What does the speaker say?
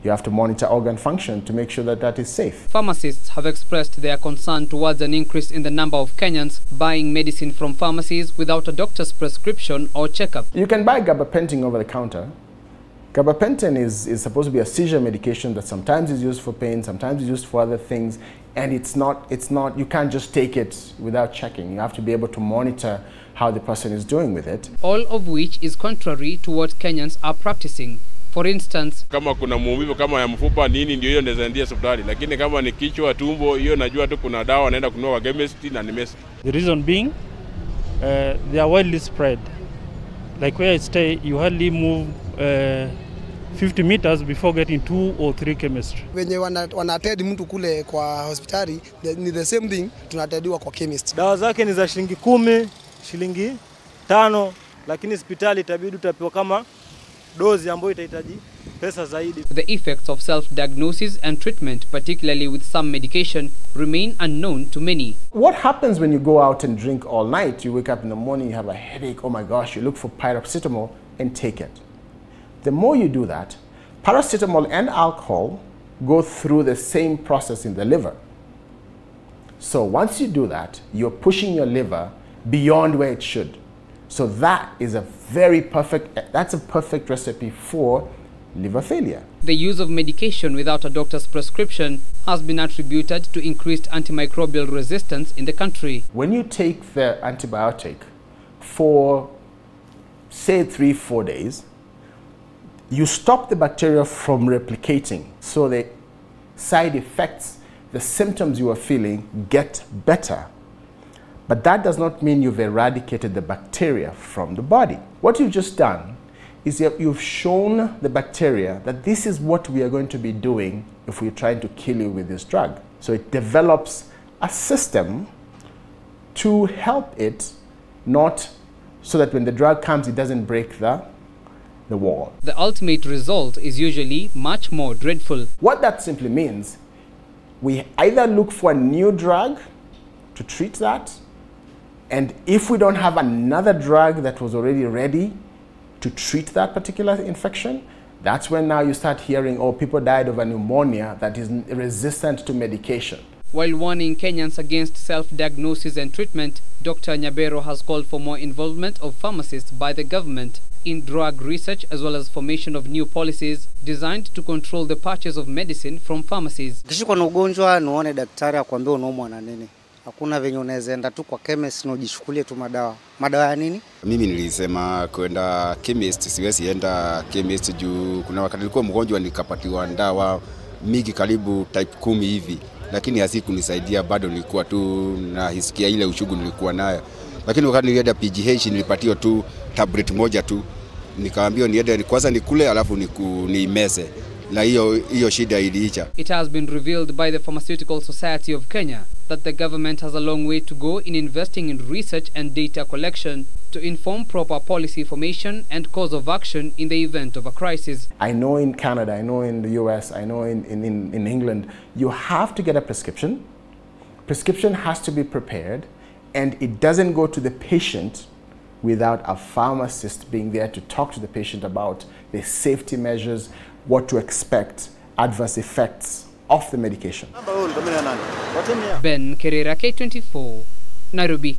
You have to monitor organ function to make sure that that is safe. Pharmacists have expressed their concern towards an increase in the number of Kenyans buying medicine from pharmacies without a doctor's prescription or checkup. You can buy gabapentin over the counter. Gabapentin is supposed to be a seizure medication that sometimes is used for pain, sometimes is used for other things, and it's not, you can't just take it without checking. You have to be able to monitor how the person is doing with it. All of which is contrary to what Kenyans are practicing. For instance, kama kuna maumivu kama ya mfupa nini ndio hiyo naweza ndia hospitali, lakini kama ni kichwa, tumbo, hiyo najua tu kuna dawa naenda kununua kwa chemist na nimesi. The reason being they are widely spread. Like where I stay, you hardly move 50 meters before getting 2 or 3 chemists. Wenye wanatedi mtu kule kwa hospitali ni the same thing tunatediwa kwa chemist. Dawa zake ni za shilingi 10, shilingi 5, lakini hospitali itabidi utapewa kama dozi ambayo itahitaji pesa zaidi. The effects of self-diagnosis and treatment, particularly with some medication, remain unknown to many. What happens when you go out and drink all night? You wake up in the morning, you have a headache, oh my gosh, you look for paracetamol and take it. The more you do that, paracetamol and alcohol go through the same process in the liver. So once you do that, you're pushing your liver beyond where it should. So that is that's a perfect recipe for liver failure. The use of medication without a doctor's prescription has been attributed to increased antimicrobial resistance in the country. When you take the antibiotic for, say, 3-4 days, you stop the bacteria from replicating. So the side effects, the symptoms you are feeling get better. But that does not mean you've eradicated the bacteria from the body. What you've just done is you've shown the bacteria that this is what we are going to be doing if we're trying to kill you with this drug. So it develops a system to help it, not so that when the drug comes, it doesn't break the wall. The ultimate result is usually much more dreadful. What that simply means, we either look for a new drug to treat that, and if we don't have another drug that was already ready to treat that particular infection, that's when now you start hearing, oh, people died of a pneumonia that is resistant to medication. While warning Kenyans against self-diagnosis and treatment, Dr. Nyabero has called for more involvement of pharmacists by the government in drug research as well as formation of new policies designed to control the purchase of medicine from pharmacies. Ukishikwa na ugonjwa nuone daktari akwambie unaumwa na nini. Hakuna venye unaweza enda tu kwa chemist na ujichukulie tu madawa. Madawa ya nini? Mimi nilisema kwenda chemist, siwezi enda chemist juu kuna wakati nilikuwa mgonjwa nikapatiwa dawa mingi karibu type 10 hivi. Lakini hazikunisaidia, bado nilikuwa tu nahisikia ile uchungu nilikuwa nayo. Lakini wakati nilienda PGH nilipatiwa tu tablet moja tu. Nikaambiwa niende kwanza nikule alafu niimeze. Na hiyo shida iliisha. It has been revealed by the Pharmaceutical Society of Kenya that the government has a long way to go in investing in research and data collection to inform proper policy formation and course of action in the event of a crisis. I know in Canada, I know in the US, I know in England, you have to get a prescription. Prescription has to be prepared, and it doesn't go to the patient without a pharmacist being there to talk to the patient about the safety measures, what to expect, adverse effects of the medication. Ben Kerera, K24, Nairobi.